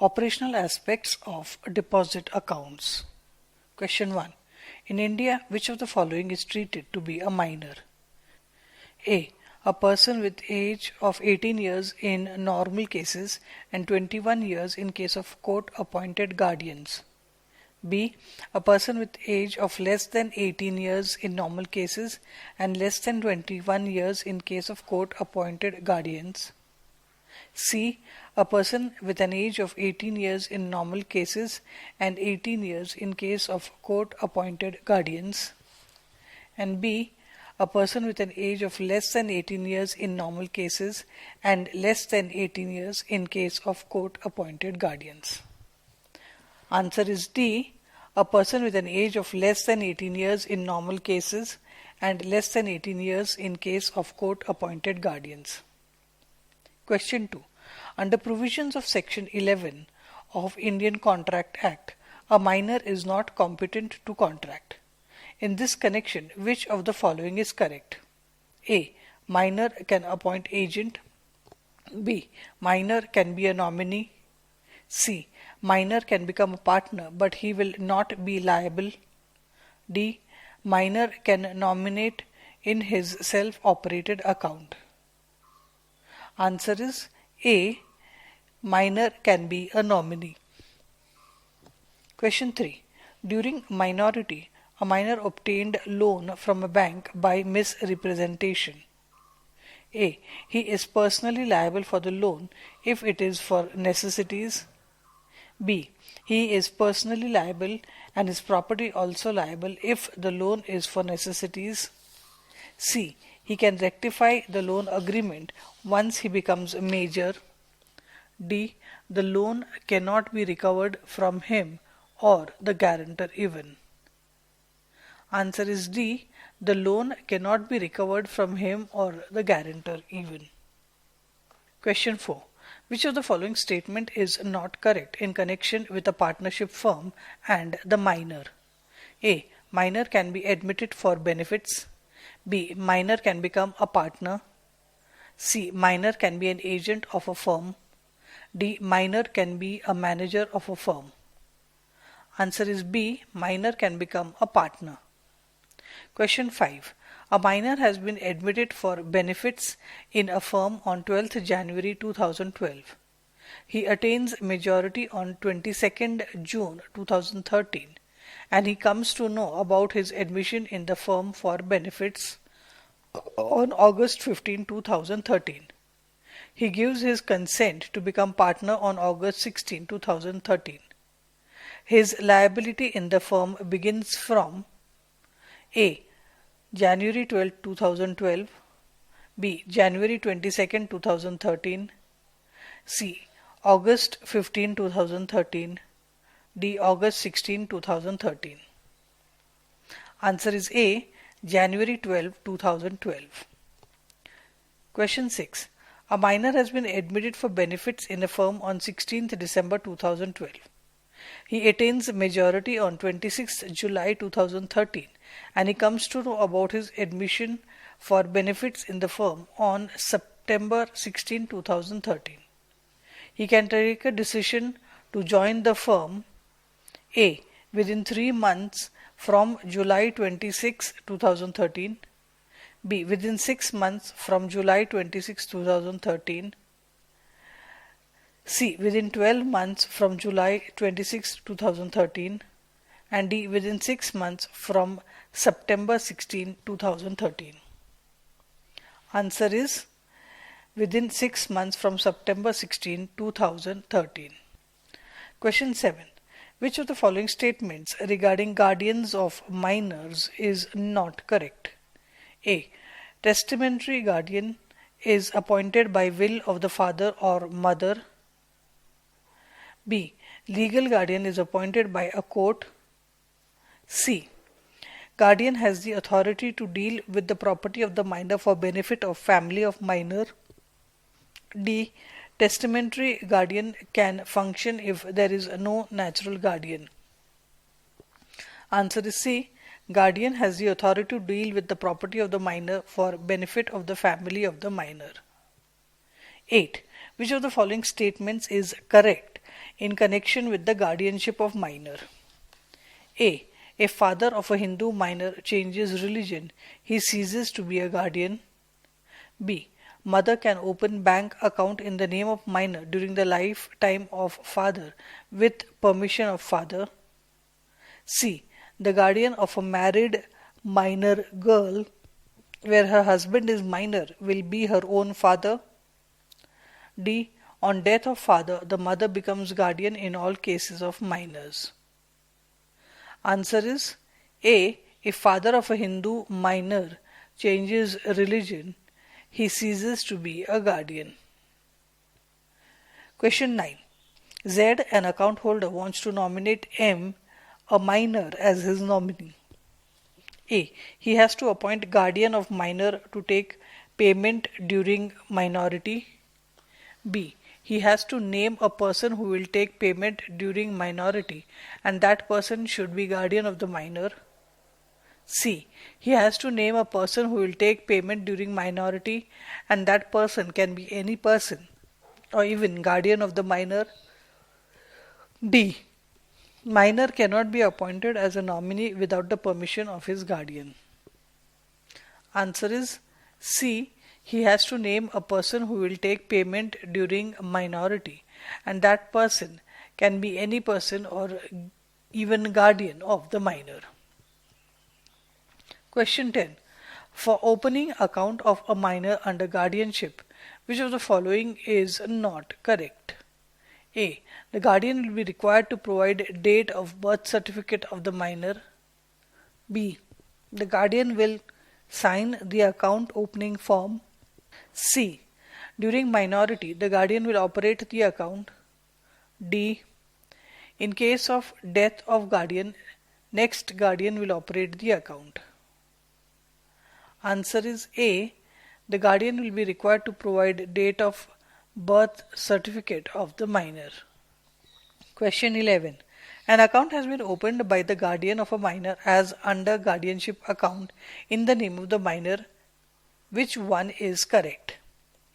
Operational aspects of deposit accounts. Question 1. In India, which of the following is treated to be a minor? A. A person with age of 18 years in normal cases and 21 years in case of court-appointed guardians. B. A person with age of less than 18 years in normal cases and less than 21 years in case of court-appointed guardians. C. A person with an age of 18 years in normal cases and 18 years in case of court-appointed guardians. And B. A person with an age of less than 18 years in normal cases and less than 18 years in case of court-appointed guardians. Answer is D. A person with an age of less than 18 years in normal cases and less than 18 years in case of court-appointed guardians. Question 2. Under provisions of Section 11 of Indian Contract Act, a minor is not competent to contract. In this connection, which of the following is correct? A. Minor can appoint agent. B. Minor can be a nominee. C. Minor can become a partner but he will not be liable. D. Minor can nominate in his self-operated account. Answer is A. Minor can be a nominee. Question 3. During minority, a minor obtained loan from a bank by misrepresentation. A. He is personally liable for the loan if it is for necessities. B. He is personally liable and his property also liable if the loan is for necessities. C. He can rectify the loan agreement once he becomes a major. D. The loan cannot be recovered from him or the guarantor even. Answer is D. The loan cannot be recovered from him or the guarantor even. Question 4. Which of the following statement is not correct in connection with a partnership firm and the minor? A. Minor can be admitted for benefits. B. Minor can become a partner. C. Minor can be an agent of a firm. D. Minor can be a manager of a firm. Answer is B. Minor can become a partner. Question 5. A minor has been admitted for benefits in a firm on 12th January 2012. He attains majority on 22nd June 2013 and he comes to know about his admission in the firm for benefits on August 15, 2013. He gives his consent to become partner on August 16, 2013. His liability in the firm begins from A. January 12, 2012. B. January 22, 2013. C. August 15, 2013. D. August 16, 2013. Answer is A. January 12, 2012. Question 6. A minor has been admitted for benefits in a firm on 16th December 2012. He attains majority on 26th July 2013 and he comes to know about his admission for benefits in the firm on September 16, 2013. He can take a decision to join the firm A. Within 3 months from July 26, 2013. B. Within 6 months from July 26, 2013. C. Within 12 months from July 26, 2013. And D. Within 6 months from September 16, 2013. Answer is within 6 months from September 16, 2013. Question 7. Which of the following statements regarding guardians of minors is not correct? A. Testamentary guardian is appointed by will of the father or mother. B. Legal guardian is appointed by a court. C. Guardian has the authority to deal with the property of the minor for benefit of family of minor. D. Testamentary guardian can function if there is no natural guardian. Answer is C. Guardian has the authority to deal with the property of the minor for benefit of the family of the minor. 8. Which of the following statements is correct in connection with the guardianship of minor. A. If father of a Hindu minor changes religion, he ceases to be a guardian. B. Mother can open bank account in the name of minor during the lifetime of father with permission of father. C. The guardian of a married minor girl where her husband is minor will be her own father. D. On death of father, the mother becomes guardian in all cases of minors. Answer is A. If father of a Hindu minor changes religion, he ceases to be a guardian. Question 9. Z, an account holder, wants to nominate M, a minor, as his nominee. A. He has to appoint guardian of minor to take payment during minority. B. He has to name a person who will take payment during minority, and that person should be guardian of the minor. C. He has to name a person who will take payment during minority, and that person can be any person or even guardian of the minor. D. Minor cannot be appointed as a nominee without the permission of his guardian. Answer is C. He has to name a person who will take payment during minority, and that person can be any person or even guardian of the minor. Question 10. For opening account of a minor under guardianship, which of the following is not correct? A. The guardian will be required to provide date of birth certificate of the minor. B. The guardian will sign the account opening form. C. During minority, the guardian will operate the account. D. In case of death of guardian, next guardian will operate the account. Answer is A. The guardian will be required to provide date of birth certificate of the minor. Question 11. An account has been opened by the guardian of a minor as under guardianship account in the name of the minor. Which one is correct?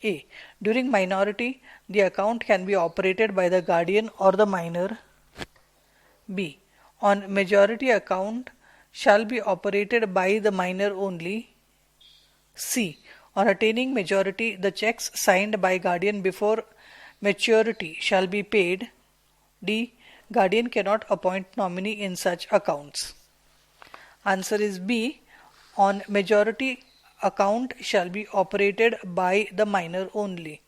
A. During minority, the account can be operated by the guardian or the minor. B. On majority, account shall be operated by the minor only. C. On attaining majority, the checks signed by guardian before maturity shall be paid. D. Guardian cannot appoint nominee in such accounts. Answer is B. On majority, account shall be operated by the minor only.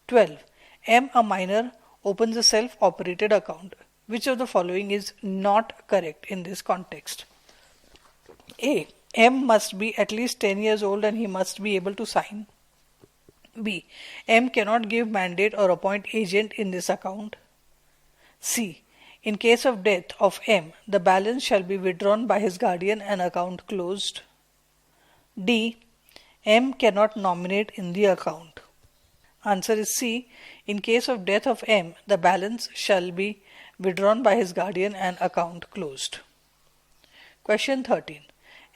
12. M, a minor, opens a self-operated account. Which of the following is not correct in this context? A. M must be at least 10 years old and he must be able to sign. B. M cannot give mandate or appoint agent in this account. C. In case of death of M, the balance shall be withdrawn by his guardian and account closed. D. M cannot nominate in the account. Answer is C. In case of death of M, the balance shall be withdrawn by his guardian and account closed. Question 13.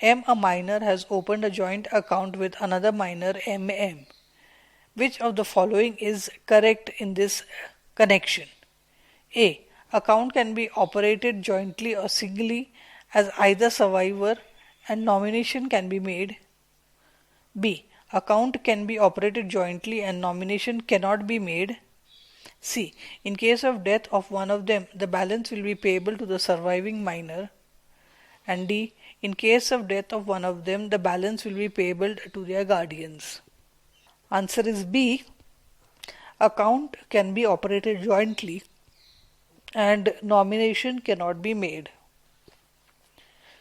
M, a minor, has opened a joint account with another minor MM. Which of the following is correct in this connection? A. Account can be operated jointly or singly as either survivor and nomination can be made. B. Account can be operated jointly and nomination cannot be made. C. In case of death of one of them, the balance will be payable to the surviving minor. And D. In case of death of one of them, the balance will be payable to their guardians. Answer is B. Account can be operated jointly and nomination cannot be made.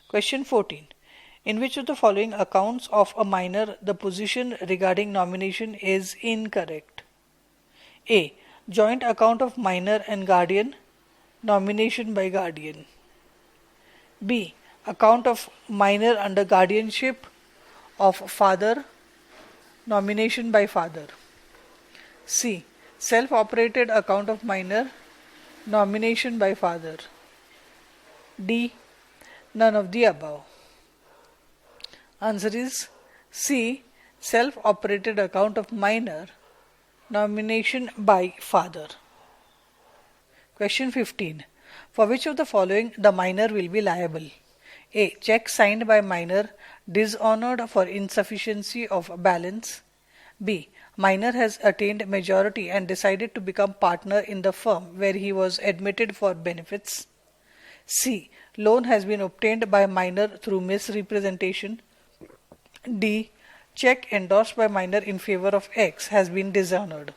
Question 14. In which of the following accounts of a minor the position regarding nomination is incorrect? A. Joint account of minor and guardian, nomination by guardian. B. Account of minor under guardianship of father, nomination by father. C. Self-operated account of minor, nomination by father. D. None of the above. Answer is C. Self-operated account of minor, nomination by father. Question 15. For which of the following the minor will be liable? A. Check signed by minor dishonored for insufficiency of balance. B. Minor has attained majority and decided to become partner in the firm where he was admitted for benefits. C. Loan has been obtained by minor through misrepresentation. D. Check endorsed by minor in favor of X has been dishonored.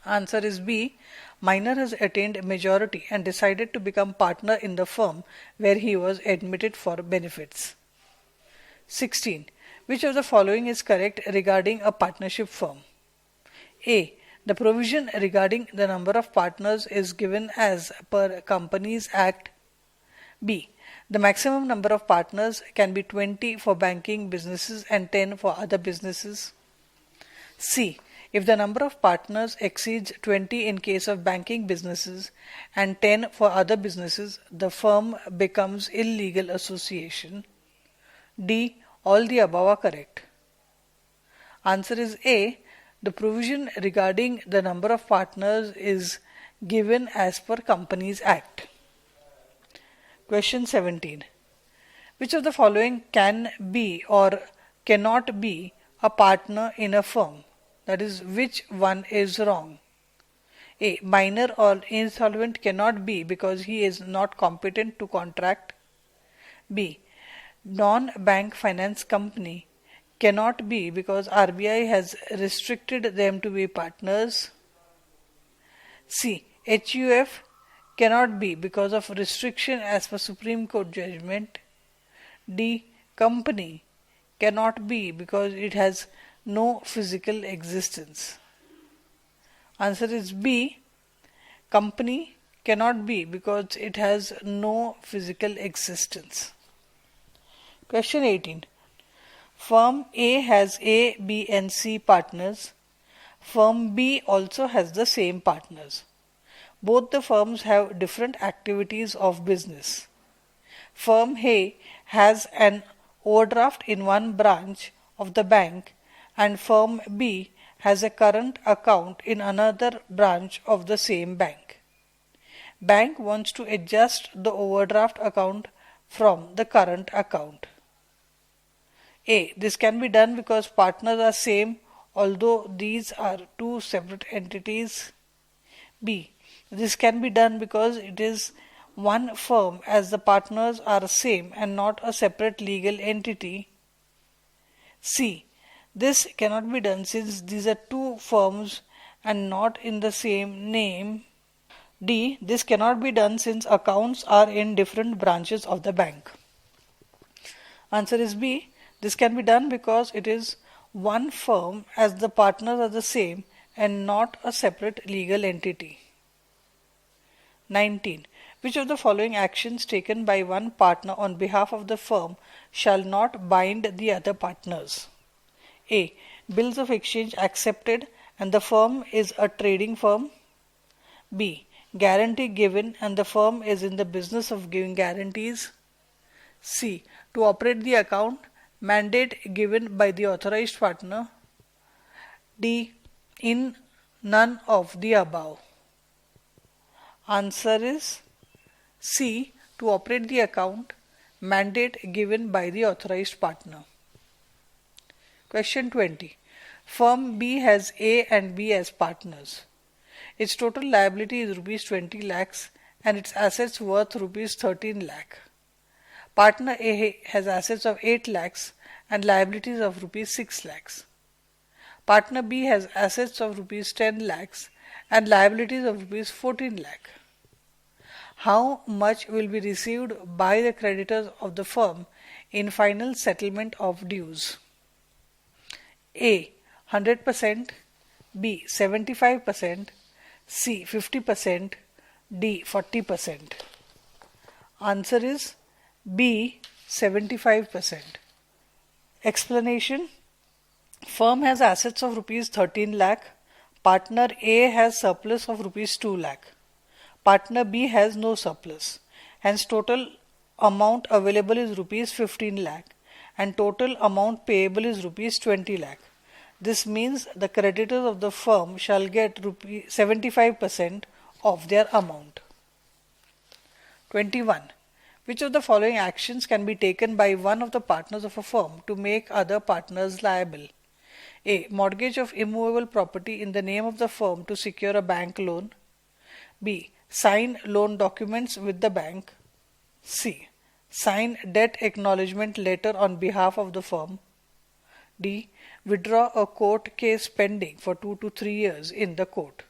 Answer is B. Minor has attained majority and decided to become partner in the firm where he was admitted for benefits. 16. Which of the following is correct regarding a partnership firm? A. The provision regarding the number of partners is given as per Companies Act. B. The maximum number of partners can be 20 for banking businesses and 10 for other businesses. C. If the number of partners exceeds 20 in case of banking businesses and 10 for other businesses, the firm becomes illegal association. D. All the above are correct. Answer is A. The provision regarding the number of partners is given as per Companies Act. Question 17. Which of the following can be or cannot be a partner in a firm? That is, which one is wrong? A. Minor or insolvent cannot be because he is not competent to contract. B. Non-bank finance company cannot be because RBI has restricted them to be partners. C. HUF cannot be because of restriction as per Supreme Court judgment. D. Company cannot be because it has no physical existence. Answer is B. Company cannot be because it has no physical existence. Question 18. Firm A has A, B and C partners. Firm B also has the same partners. Both the firms have different activities of business. Firm A has an overdraft in one branch of the bank and firm B has a current account in another branch of the same bank. Bank wants to adjust the overdraft account from the current account. A. This can be done because partners are same although these are two separate entities. B. This can be done because it is one firm as the partners are same and not a separate legal entity. C. This cannot be done since these are two firms and not in the same name. D. This cannot be done since accounts are in different branches of the bank. Answer is B. This can be done because it is one firm as the partners are the same and not a separate legal entity. 19. Which of the following actions taken by one partner on behalf of the firm shall not bind the other partners? A. Bills of exchange accepted and the firm is a trading firm. B. Guarantee given and the firm is in the business of giving guarantees. C. To operate the account, mandate given by the authorized partner. D. In none of the above. Answer is C. To operate the account, mandate given by the authorized partner. Question 20. Firm B has A and B as partners. Its total liability is rupees 20 lakhs and its assets worth rupees 13 lakh. Partner A has assets of 8 lakhs and liabilities of rupees 6 lakhs. Partner B has assets of rupees 10 lakhs and liabilities of rupees 14 lakh. How much will be received by the creditors of the firm in final settlement of dues? A. 100%, B. 75%, C. 50%, D. 40%. Answer is B. 75%. Explanation. Firm has assets of rupees 13 lakh. Partner A has surplus of rupees 2 lakh. Partner B has no surplus. Hence total amount available is rupees 15 lakh and total amount payable is rupees 20 lakh. This means the creditors of the firm shall get 75% of their amount. 21. Which of the following actions can be taken by one of the partners of a firm to make other partners liable? A. Mortgage of immovable property in the name of the firm to secure a bank loan. B. Sign loan documents with the bank. C. Sign debt acknowledgement letter on behalf of the firm. D. Withdraw a court case pending for 2 to 3 years in the court.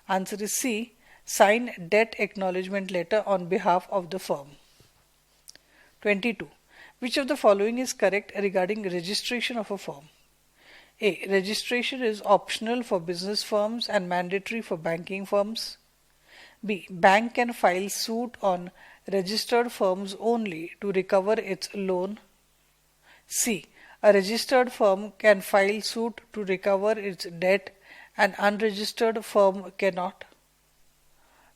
Answer is C. Sign debt acknowledgement letter on behalf of the firm. 22. Which of the following is correct regarding registration of a firm? A. Registration is optional for business firms and mandatory for banking firms. B. Bank can file suit on registered firms only to recover its loan. C. A registered firm can file suit to recover its debt, an unregistered firm cannot.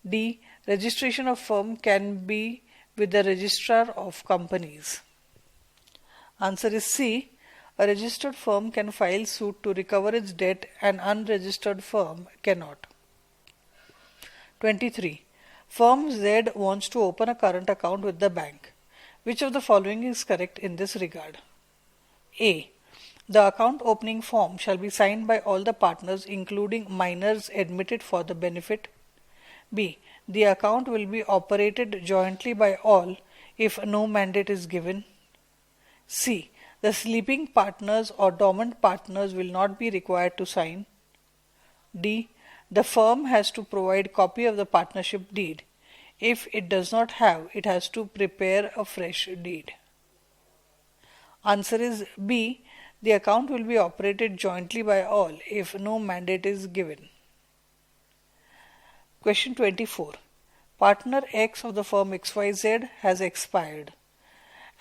D. Registration of firm can be with the registrar of companies. Answer is C. A registered firm can file suit to recover its debt, an unregistered firm cannot. 23. Firm Z wants to open a current account with the bank. Which of the following is correct in this regard? A. The account opening form shall be signed by all the partners including minors admitted for the benefit. B. The account will be operated jointly by all if no mandate is given. C. The sleeping partners or dormant partners will not be required to sign. D. The firm has to provide copy of the partnership deed. If it does not have, it has to prepare a fresh deed. Answer is B. The account will be operated jointly by all if no mandate is given. Question 24. Partner X of the firm XYZ has expired.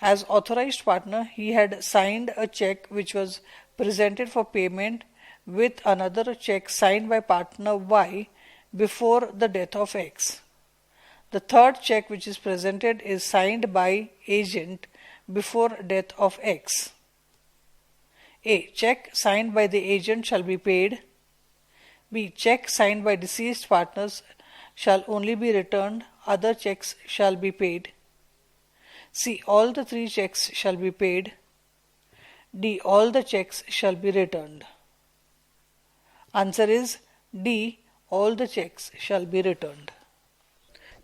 As authorized partner, he had signed a check which was presented for payment with another check signed by partner Y before the death of X. The third check which is presented is signed by agent before death of X. A. Check signed by the agent shall be paid. B. Check signed by deceased partners shall only be returned. Other checks shall be paid. C. All the 3 checks shall be paid. D. All the checks shall be returned. Answer is D. All the checks shall be returned.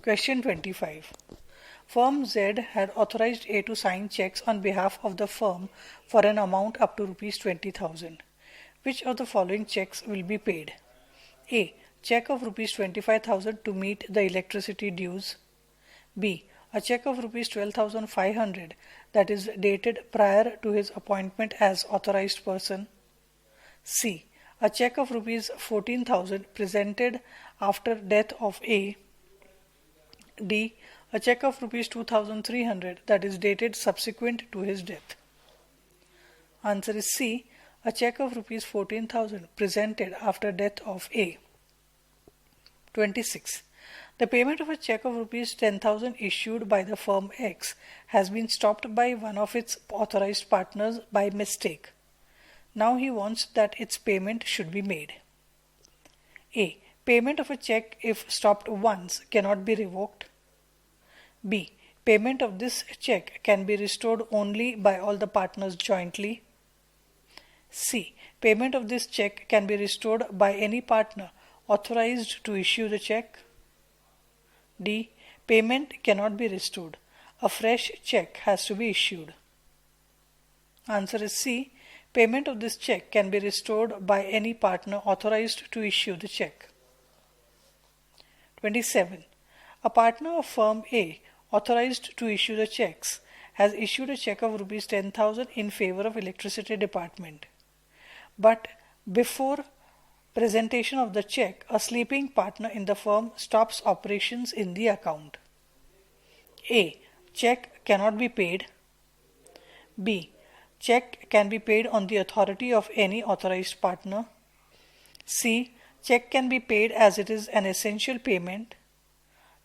Question 25. Firm Z had authorized A to sign checks on behalf of the firm for an amount up to Rs 20,000. Which of the following checks will be paid? A. Check of Rs 25,000 to meet the electricity dues. B. A check of Rs 12,500 that is dated prior to his appointment as authorized person. C. A check of Rs 14,000 presented after death of A. D. A check of Rs 2,300 that is dated subsequent to his death. Answer is C. A check of Rs 14,000 presented after death of A. 26. The payment of a check of Rs 10,000 issued by the firm X has been stopped by one of its authorized partners by mistake. Now he wants that its payment should be made. A. Payment of a check if stopped once cannot be revoked. B. Payment of this check can be restored only by all the partners jointly. C. Payment of this check can be restored by any partner authorized to issue the check. D. Payment cannot be restored. A fresh check has to be issued. Answer is C. Payment of this check can be restored by any partner authorized to issue the check. 27. A partner of firm A authorized to issue the checks has issued a check of Rs 10,000 in favor of electricity department. But before presentation of the check, a sleeping partner in the firm stops operations in the account. A. Check cannot be paid. B. Check can be paid on the authority of any authorized partner. C. Check can be paid as it is an essential payment.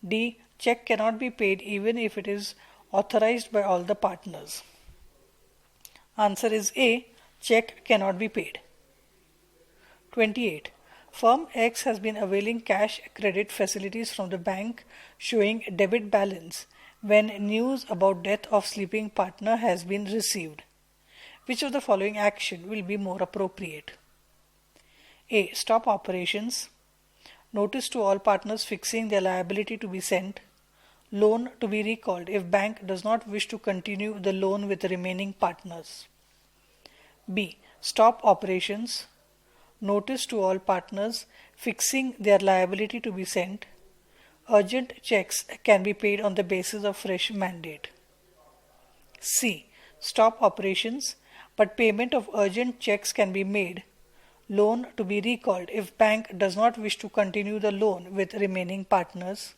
D. Check cannot be paid even if it is authorized by all the partners. Answer is A. Check cannot be paid. 28. Firm X has been availing cash credit facilities from the bank showing debit balance when news about death of sleeping partner has been received. Which of the following action will be more appropriate? A. Stop operations. Notice to all partners fixing their liability to be sent. Loan to be recalled if bank does not wish to continue the loan with the remaining partners. B. Stop operations. Notice to all partners fixing their liability to be sent. Urgent checks can be paid on the basis of fresh mandate. C. Stop operations, but payment of urgent checks can be made. Loan to be recalled if bank does not wish to continue the loan with remaining partners.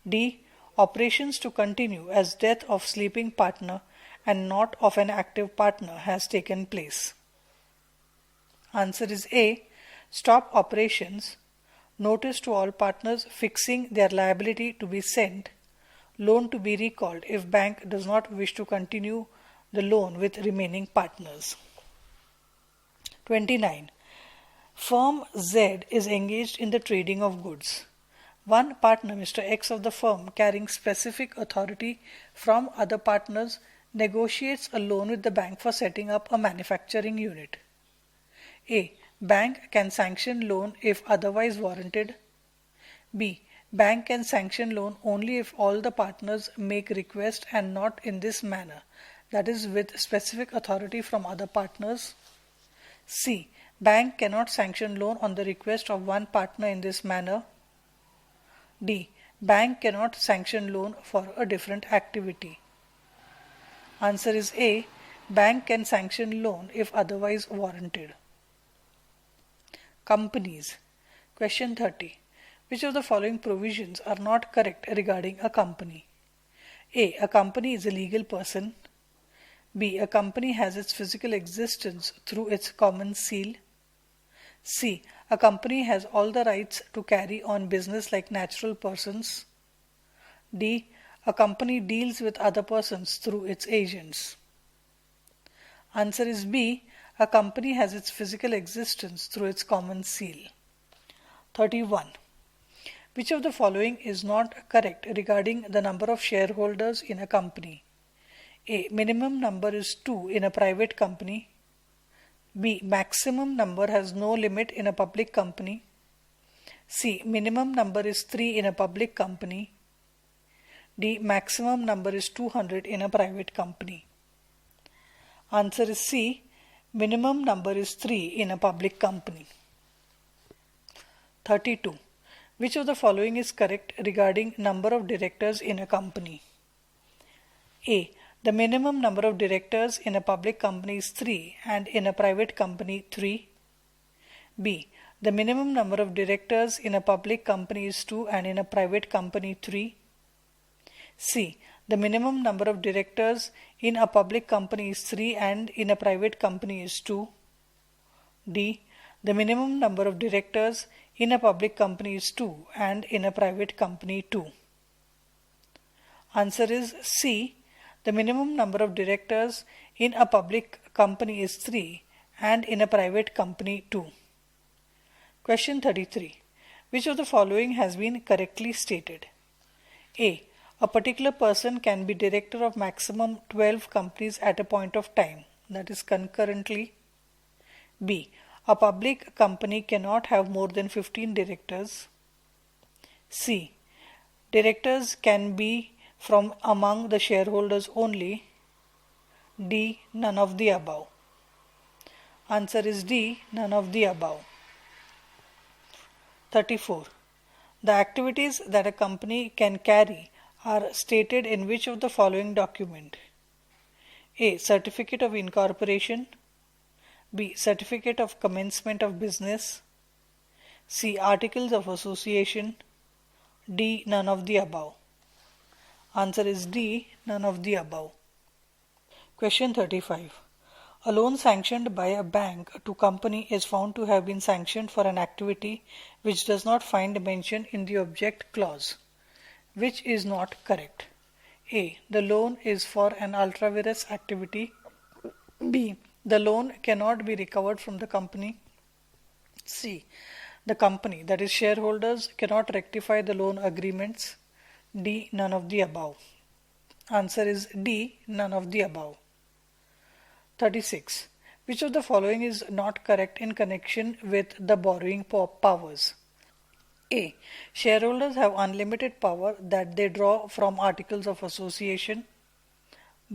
D. Operations to continue as death of sleeping partner and not of an active partner has taken place. Answer is A. Stop operations. Notice to all partners fixing their liability to be sent. Loan to be recalled if bank does not wish to continue the loan with remaining partners. 29. Firm Z is engaged in the trading of goods. One partner, Mr. X of the firm, carrying specific authority from other partners, negotiates a loan with the bank for setting up a manufacturing unit. A. Bank can sanction loan if otherwise warranted. B. Bank can sanction loan only if all the partners make request and not in this manner, that is with specific authority from other partners. C. Bank cannot sanction loan on the request of one partner in this manner. D. Bank cannot sanction loan for a different activity. Answer is A. Bank can sanction loan if otherwise warranted. Companies. Question 30. Which of the following provisions are not correct regarding a company? A. A company is a legal person. B. A company has its physical existence through its common seal. C. A company has all the rights to carry on business like natural persons. D. A company deals with other persons through its agents. Answer is B. A company has its physical existence through its common seal. 31. Which of the following is not correct regarding the number of shareholders in a company? A. Minimum number is 2 in a private company. B. Maximum number has no limit in a public company. C. Minimum number is 3 in a public company. D. Maximum number is 200 in a private company. Answer is C. Minimum number is 3 in a public company. 32. Which of the following is correct regarding number of directors in a company? A. The minimum number of directors in a public company is 3 and in a private company 3. B. The minimum number of directors in a public company is 2 and in a private company 3. C. The minimum number of directors in a public company is 3 and in a private company is 2. D. The minimum number of directors in a public company is 2 and in a private company 2. Answer is C. The minimum number of directors in a public company is 3 and in a private company 2. Question 33. Which of the following has been correctly stated? A. A particular person can be director of maximum 12 companies at a point of time, that is concurrently. B. A public company cannot have more than 15 directors. C. Directors can be from among the shareholders only. D. None of the above. Answer is D. None of the above. 34. The activities that a company can carry are stated in which of the following document? A. Certificate of incorporation. B. Certificate of commencement of business. C. Articles of association. D. None of the above. Answer is D. None of the above. Question 35. A loan sanctioned by a bank to company is found to have been sanctioned for an activity which does not find mention in the object clause. Which is not correct? A. The loan is for an ultra-virus activity. B. The loan cannot be recovered from the company. C. The company, that is shareholders, cannot rectify the loan agreements. D. None of the above. Answer is D. None of the above. 36. Which of the following is not correct in connection with the borrowing powers? A. Shareholders have unlimited power that they draw from articles of association.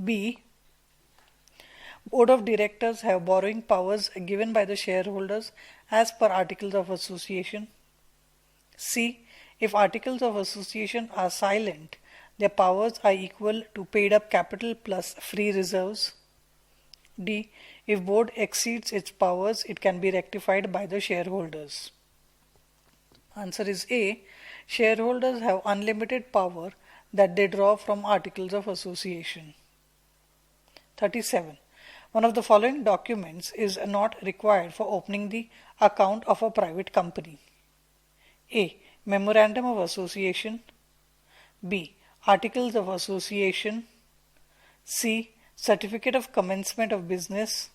B. Board of directors have borrowing powers given by the shareholders as per articles of association. C. If articles of association are silent, their powers are equal to paid up capital plus free reserves. D. If board exceeds its powers, it can be rectified by the shareholders. Answer is A. Shareholders have unlimited power that they draw from articles of association. 37. One of the following documents is not required for opening the account of a private company. A. Memorandum of Association. B. Articles of Association. C. Certificate of Commencement of Business.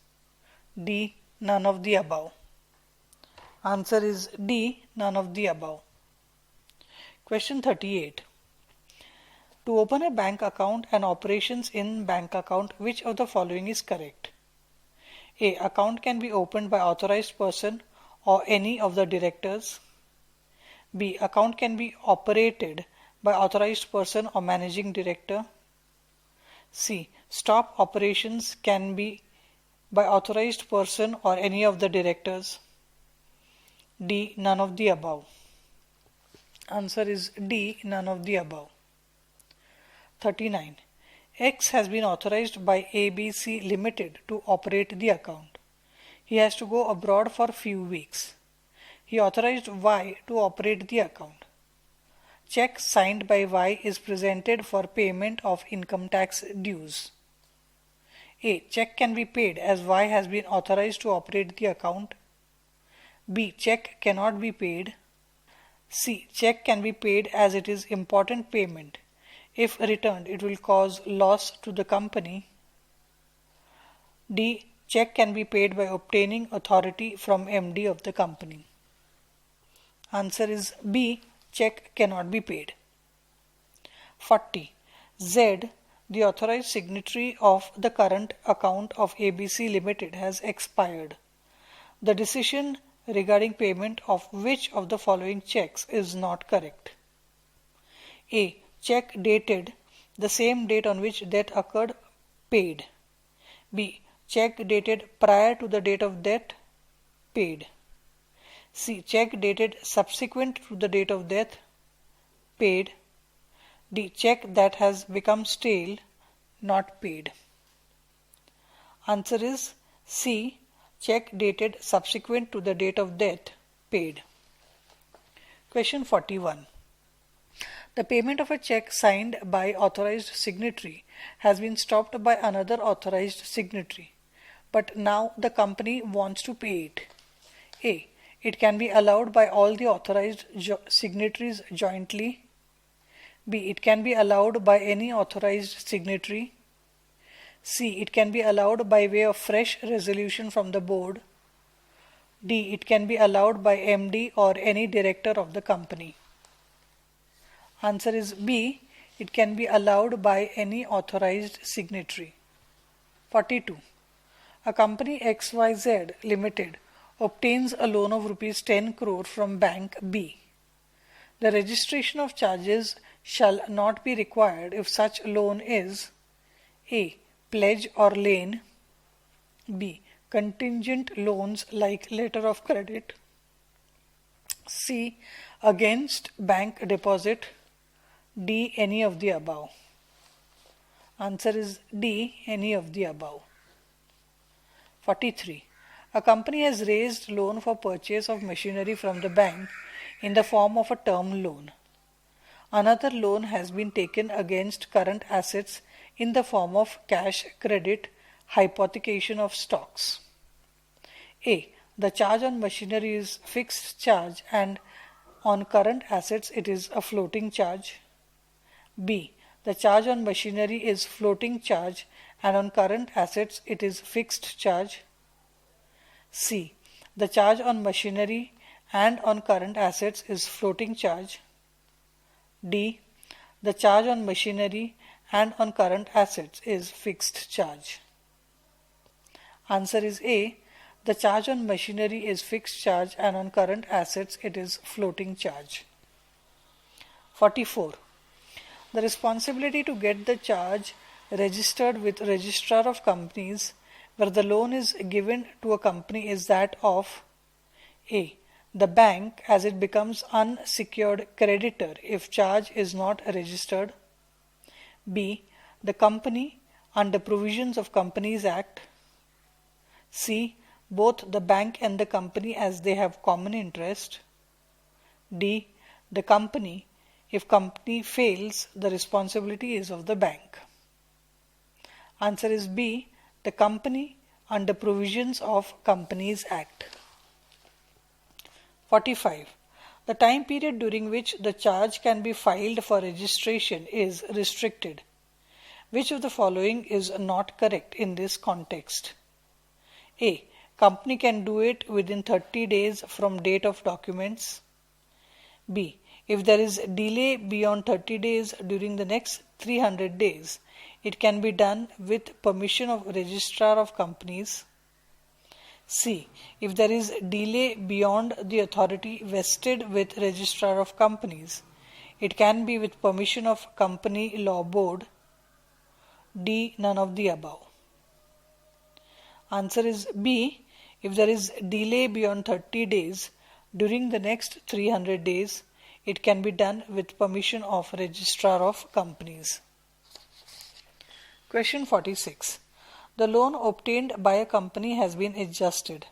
D. None of the above. Answer is D. None of the above. Question 38. To open a bank account and operations in bank account, which of the following is correct? A. Account can be opened by authorized person or any of the directors. B. Account can be operated by authorized person or managing director. C. Stop operations can be by authorized person or any of the directors. D. None of the above. Answer is D. None of the above. 39. X has been authorized by ABC Limited to operate the account. He has to go abroad for few weeks. He authorized Y to operate the account. Check signed by Y is presented for payment of income tax dues. A. Check can be paid as Y has been authorized to operate the account. B. Check cannot be paid. C. Check can be paid as it is important payment. If returned, it will cause loss to the company. D. Check can be paid by obtaining authority from MD of the company. Answer is B. Check cannot be paid. 40. Z, the authorized signatory of the current account of ABC Limited, has expired. The decision regarding payment of which of the following checks is not correct? A. Check dated the same date on which debt occurred, paid. B. Check dated prior to the date of debt, paid. C. Check dated subsequent to the date of death, paid. D. Check that has become stale, not paid. Answer is C. Check dated subsequent to the date of death, paid. Question 41. The payment of a check signed by authorized signatory has been stopped by another authorized signatory, but now the company wants to pay it. A. It can be allowed by all the authorized signatories jointly. B. It can be allowed by any authorized signatory. C. It can be allowed by way of fresh resolution from the board. D. It can be allowed by MD or any director of the company. Answer is B. It can be allowed by any authorized signatory. 42. A company XYZ Limited obtains a loan of rupees 10 crore from Bank B. The registration of charges shall not be required if such loan is A. Pledge or lien. B. Contingent loans like letter of credit. C. Against bank deposit. D. Any of the above. Answer is D. Any of the above. 43. A company has raised loan for purchase of machinery from the bank in the form of a term loan. Another loan has been taken against current assets in the form of cash credit hypothecation of stocks. A. The charge on machinery is fixed charge and on current assets it is a floating charge. B. The charge on machinery is floating charge and on current assets it is fixed charge. C. The charge on machinery and on current assets is floating charge. D. The charge on machinery and on current assets is fixed charge. Answer is A. The charge on machinery is fixed charge and on current assets it is floating charge. 44. The responsibility to get the charge registered with Registrar of Companies where the loan is given to a company is that of A. The bank as it becomes unsecured creditor if charge is not registered. B. The company under provisions of Companies Act. C. Both the bank and the company as they have common interest. D. The company. If company fails, the responsibility is of the bank. Answer is B. The company under provisions of Companies Act. 45. The time period during which the charge can be filed for registration is restricted. Which of the following is not correct in this context? A. Company can do it within 30 days from date of documents. B. If there is delay beyond 30 days during the next 300 days, it can be done with permission of Registrar of Companies. C. If there is delay beyond the authority vested with Registrar of Companies, it can be with permission of Company Law Board. D. None of the above. Answer is B. If there is delay beyond 30 days during the next 300 days, it can be done with permission of Registrar of Companies. Question 46. The loan obtained by a company has been adjusted.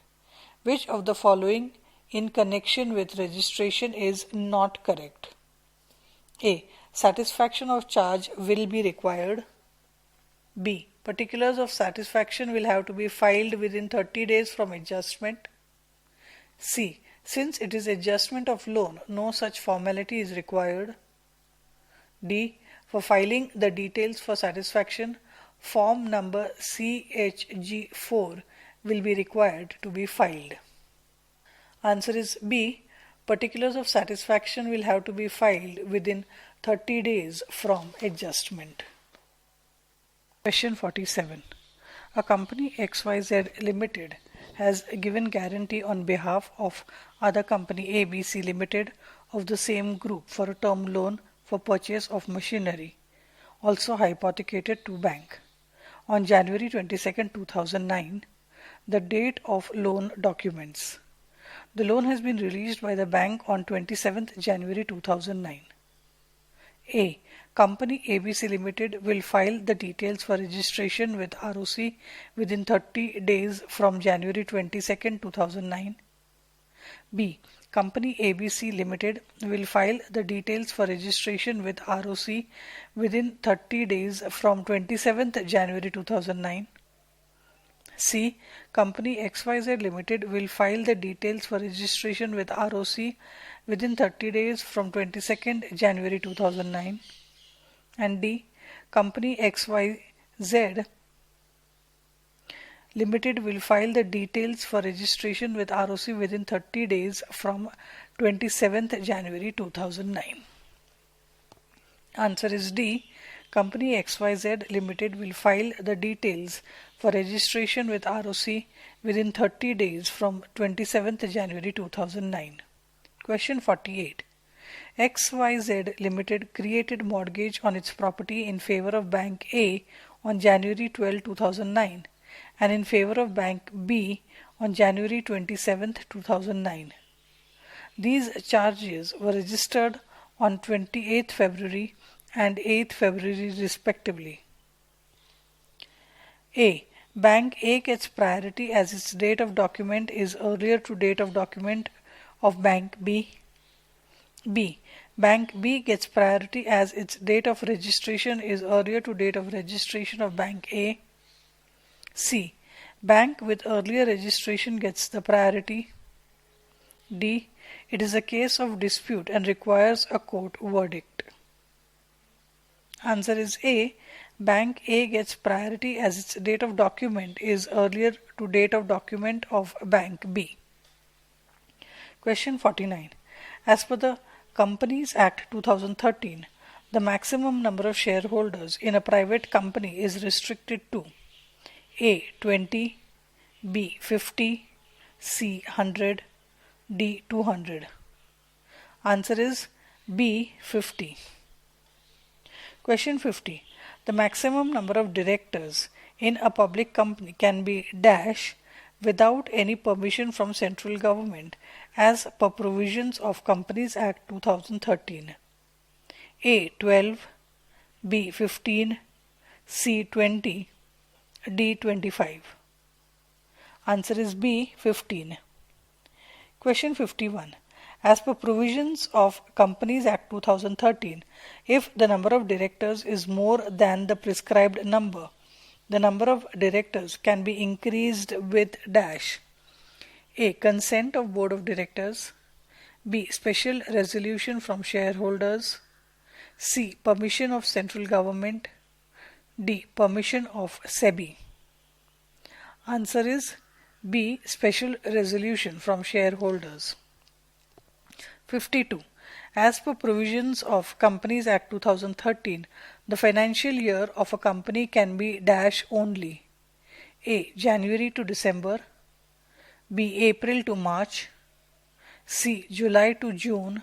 Which of the following in connection with registration is not correct? A. Satisfaction of charge will be required. B. Particulars of satisfaction will have to be filed within 30 days from adjustment. C. Since it is adjustment of loan, no such formality is required. D. For filing the details for satisfaction, form number CHG4 will be required to be filed. Answer is B. Particulars of satisfaction will have to be filed within 30 days from adjustment. Question 47. A company XYZ Limited has given guarantee on behalf of other company ABC Limited of the same group for a term loan for purchase of machinery, also hypothecated to bank. On January 22, 2009, the date of loan documents. The loan has been released by the bank on 27th January 2009. A. Company ABC Limited will file the details for registration with ROC within 30 days from January 22, 2009. B. Company ABC Limited will file the details for registration with ROC within 30 days from 27th January 2009. C. Company XYZ Limited will file the details for registration with ROC within 30 days from 22nd January 2009. And D. Company XYZ Limited will file the details for registration with ROC within 30 days from 27th January 2009. Answer is D. Company XYZ Limited will file the details for registration with ROC within 30 days from 27th January 2009. Question 48. XYZ Limited created mortgage on its property in favor of Bank A on January 12, 2009 and in favor of Bank B on January 27, 2009. These charges were registered on 28th February and 8th February respectively. A. Bank A gets priority as its date of document is earlier to date of document of Bank B. B. Bank B gets priority as its date of registration is earlier to date of registration of Bank A. C. Bank with earlier registration gets the priority. D. It is a case of dispute and requires a court verdict. Answer is A. Bank A gets priority as its date of document is earlier to date of document of Bank B. Question 49. As per the Companies Act 2013, the maximum number of shareholders in a private company is restricted to A. 20, B. 50, C. 100, D. 200. Answer is B. 50. Question 50. The maximum number of directors in a public company can be dash without any permission from central government as per provisions of Companies Act 2013. A. 12, B. 15, C. 20, D. 25. Answer is B. 15. Question 51. As per provisions of Companies Act 2013, if the number of directors is more than the prescribed number, the number of directors can be increased with dash. A. Consent of Board of Directors. B. Special resolution from shareholders. C. Permission of central government. D. Permission of SEBI. Answer is B. Special resolution from shareholders. 52. As per provisions of Companies Act 2013, the financial year of a company can be dash only. A. January to December. B. April to March. C. July to June.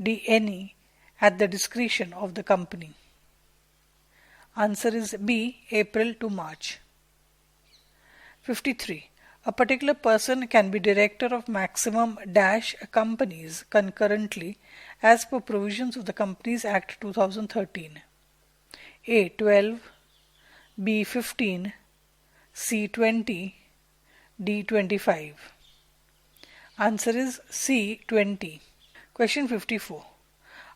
D. Any at the discretion of the company. Answer is B. April to March. 53. A particular person can be director of maximum dash companies concurrently as per provisions of the Companies Act 2013. A. 12, B. 15, C. 20, D. 25. Answer is C. 20. Question 54.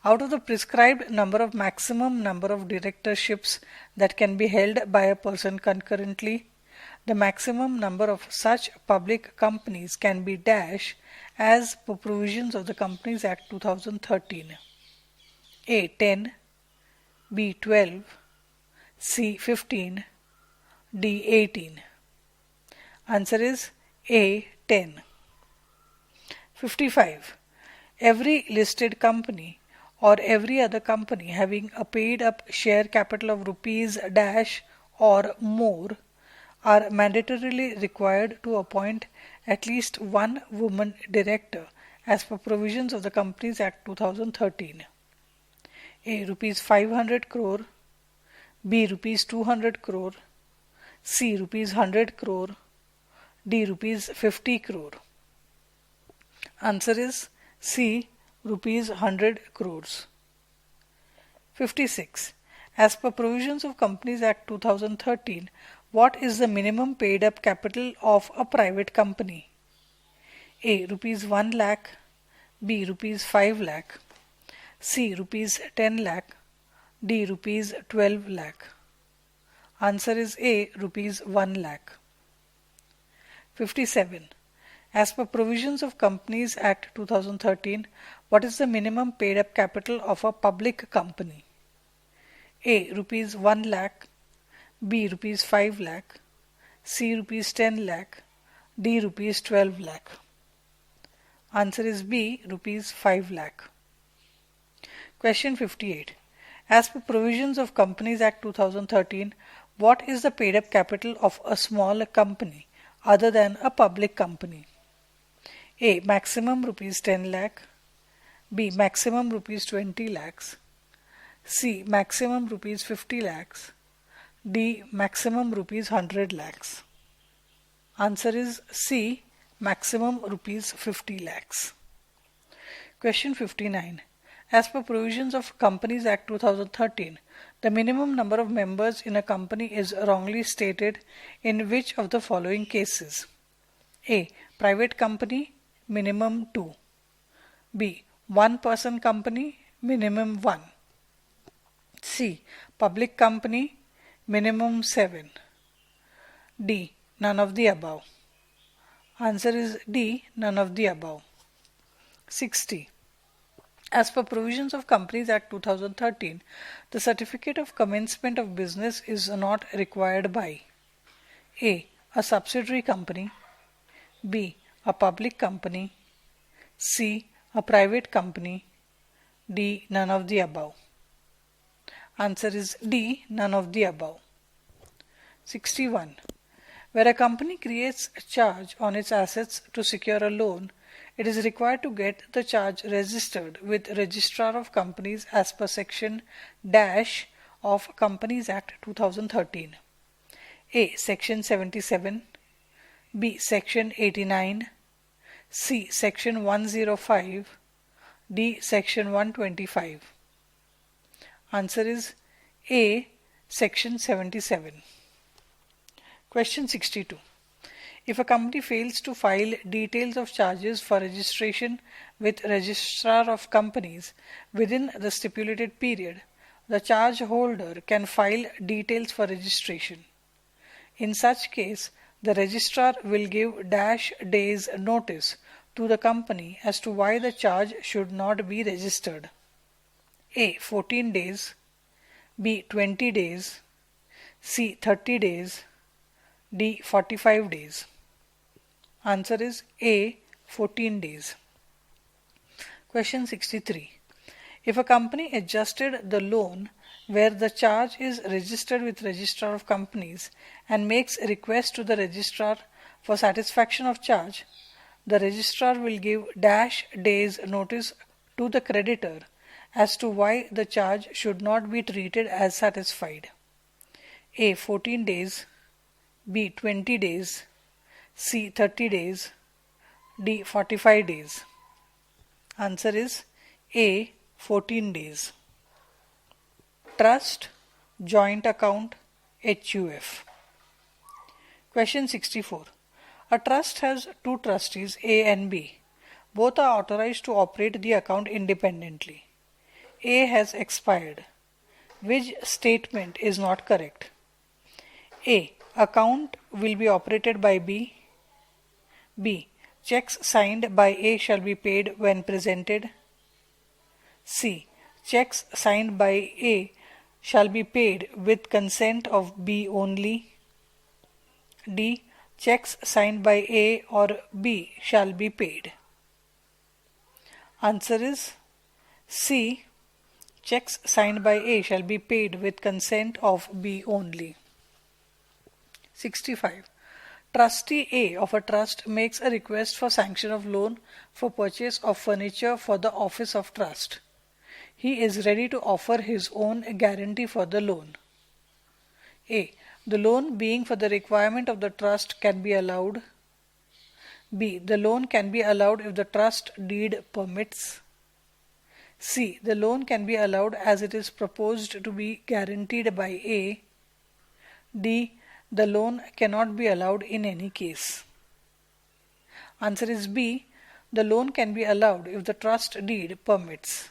Out of the prescribed number of maximum number of directorships that can be held by a person concurrently, the maximum number of such public companies can be dash as per provisions of the Companies Act 2013. A. 10, B. 12, C. 15, D. 18. Answer is A. 10. 55. Every listed company or every other company having a paid up share capital of rupees dash or more are mandatorily required to appoint at least one woman director as per provisions of the Companies Act 2013. A. Rupees 500 crore, B. Rupees 200 crore, C. Rupees 100 crore, D. Rupees 50 crore. Answer is C. Rupees 100 crores. 56. As per provisions of Companies Act 2013, what is the minimum paid up capital of a private company? A. Rupees 1 lakh, B. Rupees 5 lakh, C. Rupees 10 lakh, D. Rupees 12 lakh. Answer is A. Rupees 1 lakh. 57. As per provisions of Companies Act 2013, what is the minimum paid up capital of a public company? A. Rupees 1 lakh, B. Rupees 5 lakh, C. Rupees 10 lakh, D. Rupees 12 lakh. Answer is B. Rupees 5 lakh. Question 58. As per provisions of Companies Act 2013, what is the paid up capital of a small company other than a public company? A. Maximum rupees 10 lakh, B. Maximum rupees 20 lakhs, C. Maximum rupees 50 lakhs, D. Maximum rupees 100 lakhs. Answer is C. Maximum rupees 50 lakhs. Question 59. As per provisions of Companies Act 2013, the minimum number of members in a company is wrongly stated in which of the following cases? A. Private company, minimum 2. B. One person company, minimum 1. C. Public company, minimum 7. D. None of the above. Answer is D. None of the above. 60. As per provisions of Companies Act 2013, the certificate of commencement of business is not required by A. A subsidiary company, B. A public company, C. A private company. D. None of the above. Answer is D. None of the above. 61. Where a company creates a charge on its assets to secure a loan, it is required to get the charge registered with Registrar of Companies as per section dash of Companies Act 2013. A. Section 77. B. Section 89. C. Section 105. D. Section 125. Answer is A. Section 77. Question 62. If a company fails to file details of charges for registration with Registrar of Companies within the stipulated period, the charge holder can file details for registration. In such case, the registrar will give dash days notice to the company as to why the charge should not be registered. A. 14 days. B. 20 days. C. 30 days. D. 45 days. Answer is A. 14 days. Question 63. If a company adjusted the loan where the charge is registered with Registrar of Companies and makes a request to the registrar for satisfaction of charge, the registrar will give dash days notice to the creditor as to why the charge should not be treated as satisfied. A. 14 days. B. 20 days. C. 30 days. D. 45 days. Answer is A. 14 days. Trust, joint account, HUF. Question 64. A trust has two trustees, A and B. Both are authorized to operate the account independently. A has expired. Which statement is not correct? A. Account will be operated by B. B. Checks signed by A shall be paid when presented. C. Checks signed by A shall be paid with consent of B only. D. Checks signed by A or B shall be paid. Answer is C. Checks signed by A shall be paid with consent of B only. 65. Trustee A of a trust makes a request for sanction of loan for purchase of furniture for the office of trust. He is ready to offer his own guarantee for the loan. A. The loan being for the requirement of the trust can be allowed. B. The loan can be allowed if the trust deed permits. C. The loan can be allowed as it is proposed to be guaranteed by A. D. The loan cannot be allowed in any case. Answer is B. The loan can be allowed if the trust deed permits.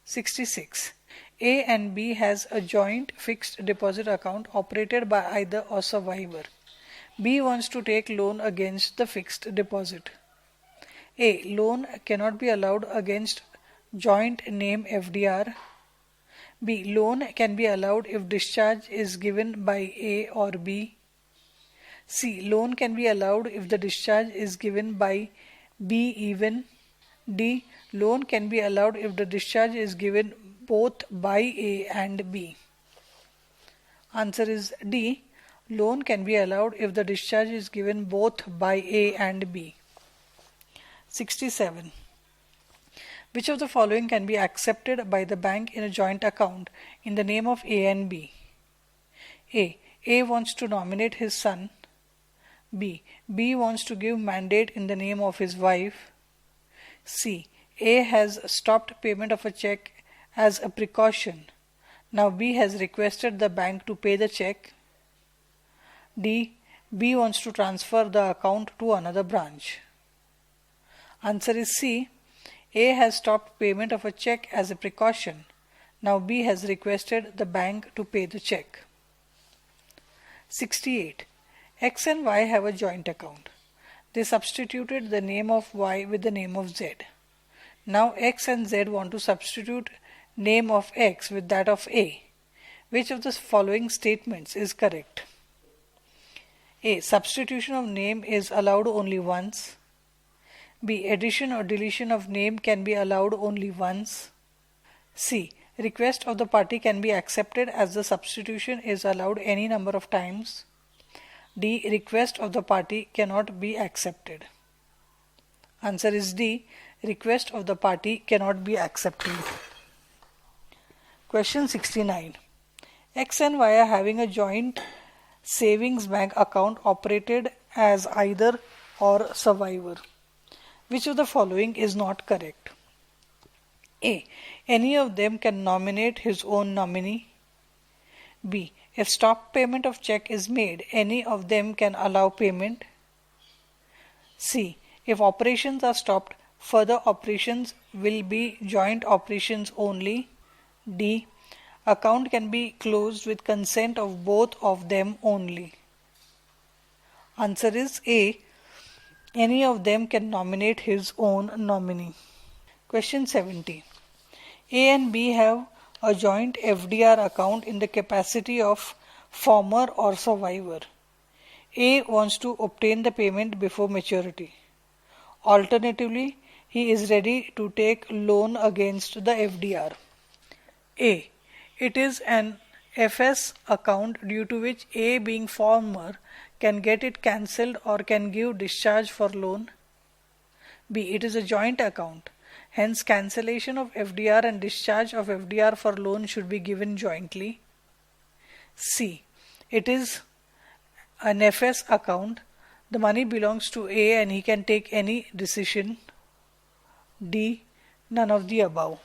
66. A and B has a joint fixed deposit account operated by either or survivor. B wants to take loan against the fixed deposit. A. Loan cannot be allowed against joint name FDR. B. Loan can be allowed if discharge is given by A or B. C. Loan can be allowed if the discharge is given by B even. D. Loan can be allowed if the discharge is given both by A and B. Answer is D. Loan can be allowed if the discharge is given both by A and B. 67. Which of the following can be accepted by the bank in a joint account in the name of A and B? A. A wants to nominate his son. B. B wants to give mandate in the name of his wife. C. A has stopped payment of a check as a precaution. Now B has requested the bank to pay the check. D. B wants to transfer the account to another branch. Answer is C. A has stopped payment of a check as a precaution. Now B has requested the bank to pay the check. 68. X and Y have a joint account. They substituted the name of Y with the name of Z. Now X and Z want to substitute name of X with that of A. Which of the following statements is correct? A. Substitution of name is allowed only once. B. Addition or deletion of name can be allowed only once. C. Request of the party can be accepted as the substitution is allowed any number of times. D. Request of the party cannot be accepted. Answer is D. Request of the party cannot be accepted. Question 69. X and Y are having a joint savings bank account operated as either or survivor. Which of the following is not correct? A. Any of them can nominate his own nominee. B. If stop payment of check is made, any of them can allow payment. C. If operations are stopped, further operations will be joint operations only. D. Account can be closed with consent of both of them only. Answer is A. Any of them can nominate his own nominee. Question 70. A and B have a joint FDR account in the capacity of former or survivor. A wants to obtain the payment before maturity. Alternatively, he is ready to take loan against the FDR. A. It is an FS account due to which A, being former, can get it cancelled or can give discharge for loan. B. It is a joint account. Hence, cancellation of FDR and discharge of FDR for loan should be given jointly. C. It is an FS account. The money belongs to A and he can take any decision. D. None of the above.